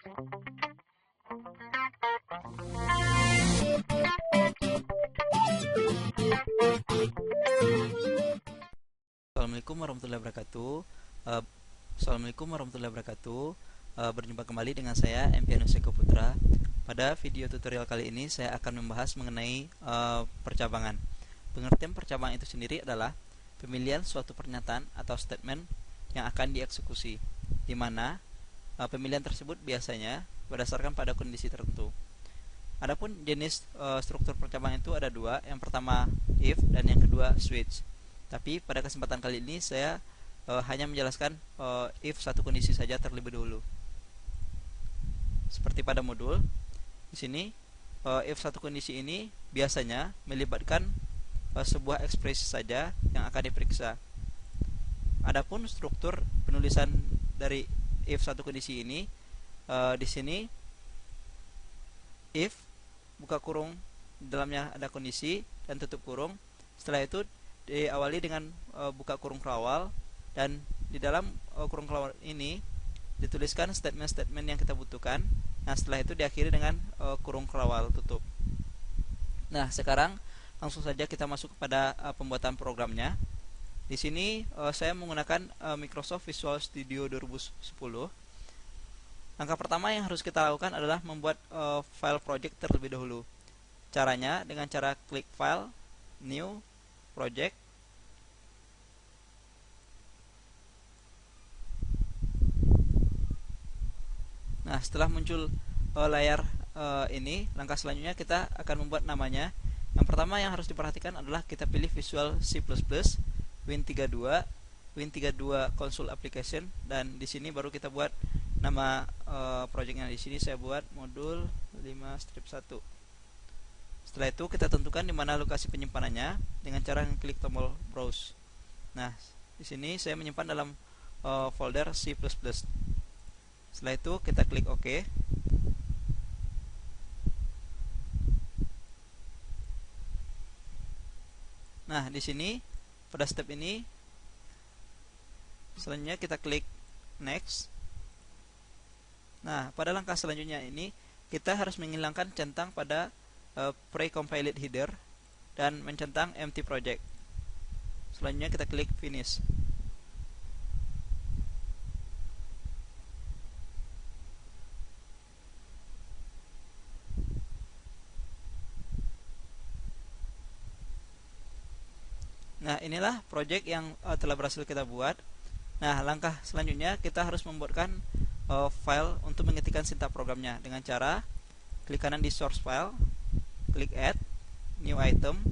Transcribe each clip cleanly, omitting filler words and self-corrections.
Assalamualaikum warahmatullahi wabarakatuh. Eh, Assalamualaikum warahmatullahi wabarakatuh. Berjumpa kembali dengan saya Empianus Eko Putra. Pada video tutorial kali ini saya akan membahas mengenai percabangan. Pengertian percabangan itu sendiri adalah pemilihan suatu pernyataan atau statement yang akan dieksekusi, di mana pemilihan tersebut biasanya berdasarkan pada kondisi tertentu. Adapun jenis struktur percabangan itu ada dua. Yang pertama if dan yang kedua switch. Tapi pada kesempatan kali ini saya hanya menjelaskan if satu kondisi saja terlebih dahulu. Seperti pada modul, di sini if satu kondisi ini biasanya melibatkan sebuah ekspresi saja yang akan diperiksa. Adapun struktur penulisan dari if satu kondisi ini di sini if buka kurung, di dalamnya ada kondisi dan tutup kurung. Setelah itu diawali dengan buka kurung kerawal, dan di dalam kurung kerawal ini dituliskan statement-statement yang kita butuhkan. Nah, setelah itu diakhiri dengan kurung kerawal tutup. Nah, sekarang langsung saja kita masuk kepada pembuatan programnya. Di sini saya menggunakan Microsoft Visual Studio 2010. Langkah pertama yang harus kita lakukan adalah membuat file project terlebih dahulu. Caranya dengan cara klik file, new, project. Nah, setelah muncul layar ini, langkah selanjutnya kita akan membuat namanya. Yang pertama yang harus diperhatikan adalah kita pilih Visual C++, Win32, Win32 Console Application, dan di sini baru kita buat nama projectnya. Di sini saya buat modul 5-1. Setelah itu kita tentukan di mana lokasi penyimpanannya dengan cara mengklik tombol browse. Nah, di sini saya menyimpan dalam folder C++. Setelah itu kita klik OK. Nah, di sini pada step ini selanjutnya kita klik next. Nah, pada langkah selanjutnya ini kita harus menghilangkan centang pada pre-compiled header dan mencentang empty project. Selanjutnya kita klik finish. Nah, inilah project yang telah berhasil kita buat. Nah, langkah selanjutnya kita harus membuatkan file untuk mengetikkan sintak programnya dengan cara klik kanan di source file, klik add, new item.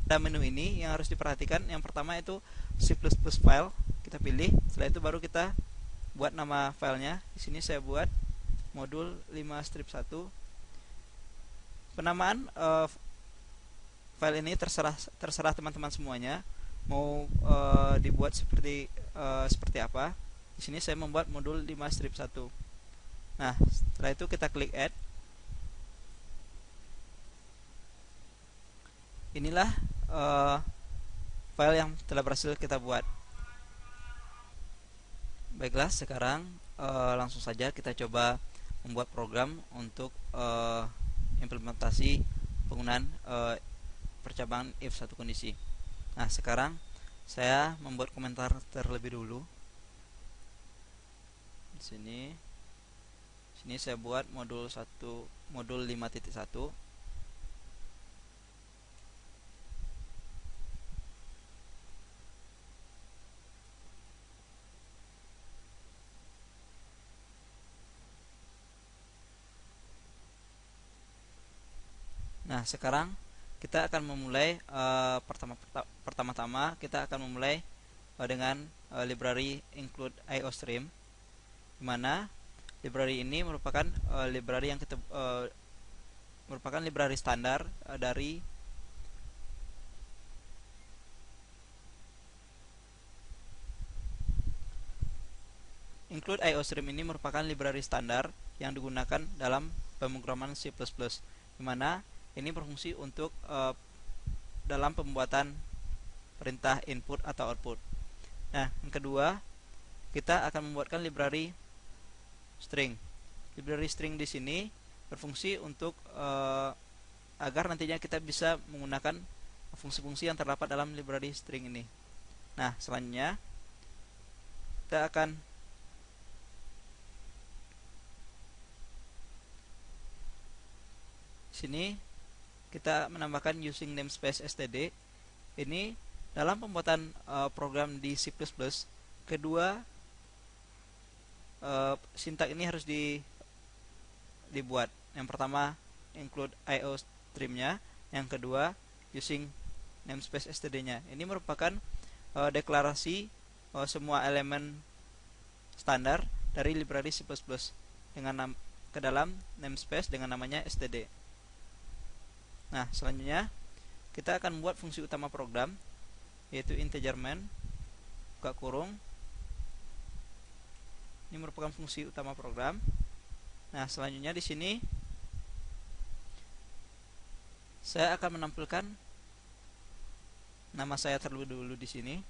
Pada menu ini yang harus diperhatikan, yang pertama itu C++ file, kita pilih. Setelah itu baru kita buat nama filenya. Di sini saya buat modul 5-1. Penamaan file ini terserah teman-teman semuanya mau dibuat seperti apa. Di sini saya membuat modul 5-1. Nah, setelah itu kita klik add. Inilah file yang telah berhasil kita buat. Baiklah, sekarang langsung saja kita coba membuat program untuk implementasi penggunaan percabangan if satu kondisi. Nah, sekarang saya membuat komentar terlebih dulu. Di sini saya buat modul 5.1. Nah, sekarang kita akan memulai pertama-tama kita akan memulai dengan library include IOStream, di mana library ini merupakan library yang merupakan library standar dari include IOStream. Ini merupakan library standar yang digunakan dalam pemrograman C++, di mana ini berfungsi untuk dalam pembuatan perintah input atau output. Nah, yang kedua, kita akan membuatkan library string. Library string di sini berfungsi untuk agar nantinya kita bisa menggunakan fungsi-fungsi yang terdapat dalam library string ini. Nah, selanjutnya kita akan sini kita menambahkan using namespace std. Ini dalam pembuatan program di C++, kedua sintak ini harus dibuat. Yang pertama include IO streamnya, yang kedua using namespace std-nya. Ini merupakan deklarasi semua elemen standar dari library C++ dengan ke dalam namespace dengan namanya std. Nah, selanjutnya kita akan membuat fungsi utama program, yaitu integer main buka kurung. Ini merupakan fungsi utama program. Nah, selanjutnya di sini saya akan menampilkan nama saya terlebih dulu di sini.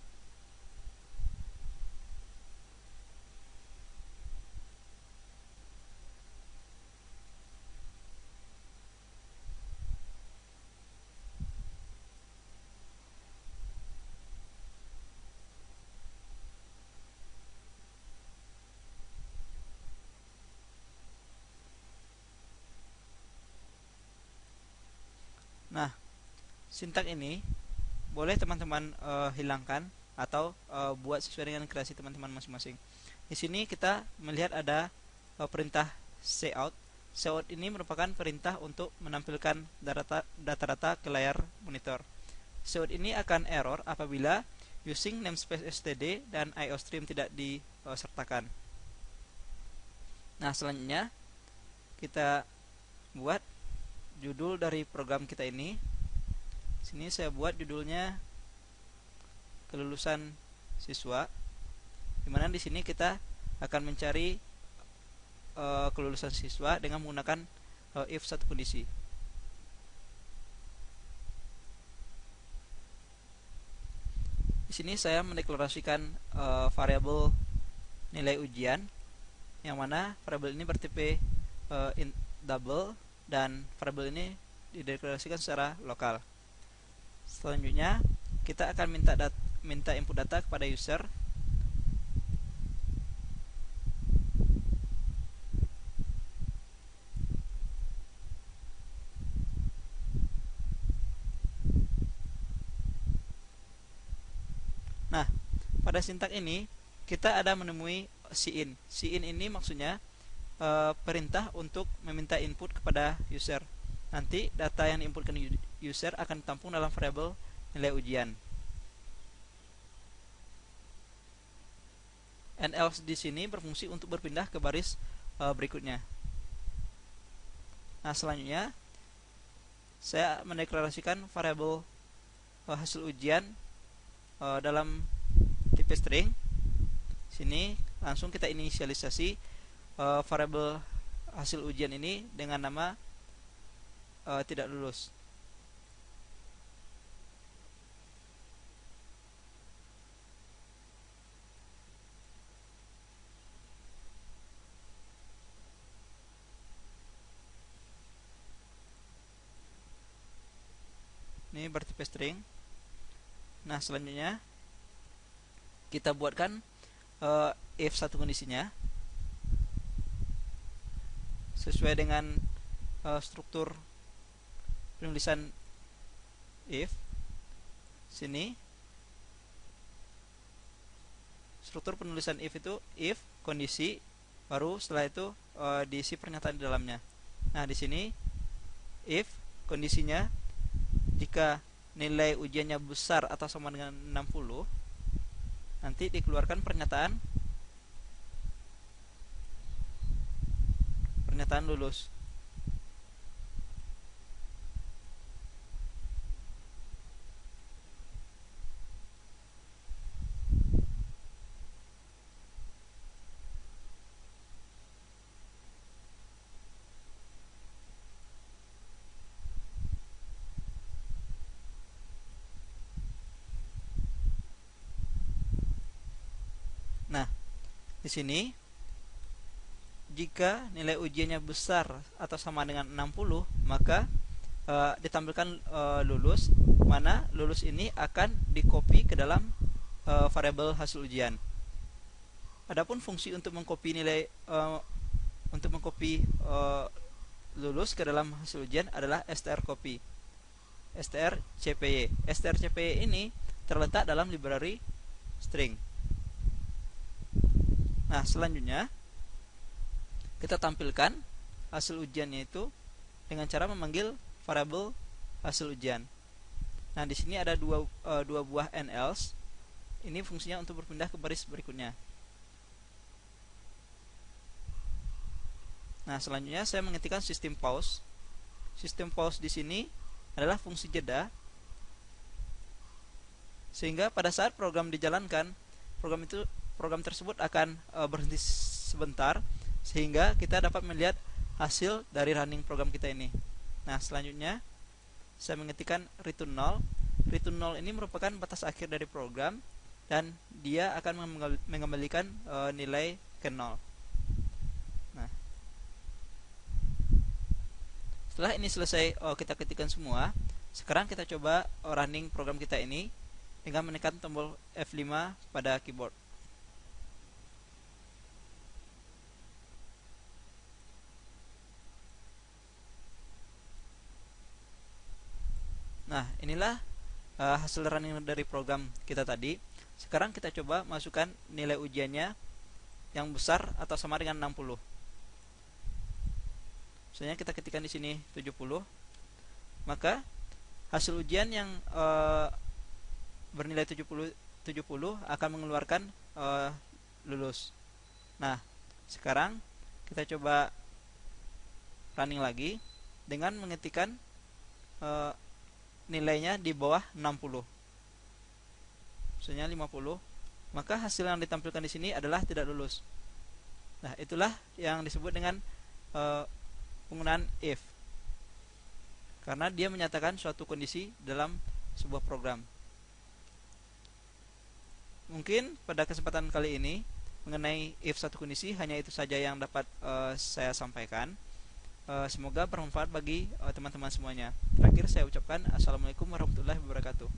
Nah, sintak ini boleh teman-teman hilangkan atau buat sesuai dengan kreasi teman-teman masing-masing. Di sini kita melihat ada perintah cout. Cout ini merupakan perintah untuk menampilkan data-data ke layar monitor. Cout ini akan error apabila using namespace std dan iostream tidak disertakan. Nah, selanjutnya kita buat judul dari program kita ini. Sini saya buat judulnya kelulusan siswa, dimana di sini kita akan mencari kelulusan siswa dengan menggunakan if satu kondisi. Di sini saya mendeklarasikan variabel nilai ujian, yang mana variabel ini bertipe int double dan variabel ini dideklarasikan secara lokal. Selanjutnya kita akan minta input data kepada user. Nah, pada sintak ini kita ada menemui cin. Cin ini maksudnya perintah untuk meminta input kepada user. Nanti data yang diinputkan user akan ditampung dalam variabel nilai ujian. And else di sini berfungsi untuk berpindah ke baris berikutnya. Nah, selanjutnya saya mendeklarasikan variabel hasil ujian dalam tipe string. Sini langsung kita inisialisasi variabel hasil ujian ini dengan nama tidak lulus. Ini bertipe string. Nah, selanjutnya kita buatkan if satu kondisinya sesuai dengan struktur penulisan if. Sini struktur penulisan if itu if kondisi, baru setelah itu diisi pernyataan di dalamnya. Nah, di sini if kondisinya jika nilai ujiannya besar atau sama dengan 60, nanti dikeluarkan pernyataan lulus. Di sini jika nilai ujiannya besar atau sama dengan 60, maka ditampilkan lulus, mana lulus ini akan dikopi ke dalam variabel hasil ujian. Adapun fungsi untuk mengkopi nilai lulus ke dalam hasil ujian adalah strcpy. strcpy. strcpy ini terletak dalam library string. Nah, selanjutnya kita tampilkan hasil ujiannya itu dengan cara memanggil variabel hasil ujian. Nah, di sini ada dua buah n-else. Ini fungsinya untuk berpindah ke baris berikutnya. Nah, selanjutnya saya mengetikkan sistem pause. Sistem pause di sini adalah fungsi jeda, sehingga pada saat program dijalankan, program tersebut akan berhenti sebentar, sehingga kita dapat melihat hasil dari running program kita ini. Nah, selanjutnya saya mengetikkan return 0. Return 0 ini merupakan batas akhir dari program, dan dia akan mengembalikan nilai ke 0. Nah, setelah ini selesai kita ketikkan semua, sekarang kita coba running program kita ini dengan menekan tombol F5 pada keyboard. Nah, inilah hasil running dari program kita tadi. Sekarang kita coba masukkan nilai ujiannya yang besar atau sama dengan 60. Misalnya kita ketikkan di sini 70, maka hasil ujian yang bernilai 70 akan mengeluarkan lulus. Nah, sekarang kita coba running lagi dengan mengetikkan nilainya di bawah 60. Misalnya 50, maka hasil yang ditampilkan di sini adalah tidak lulus. Nah, itulah yang disebut dengan penggunaan if, karena dia menyatakan suatu kondisi dalam sebuah program. Mungkin pada kesempatan kali ini mengenai if satu kondisi hanya itu saja yang dapat saya sampaikan. Semoga bermanfaat bagi teman-teman semuanya. Terakhir saya ucapkan assalamualaikum warahmatullahi wabarakatuh.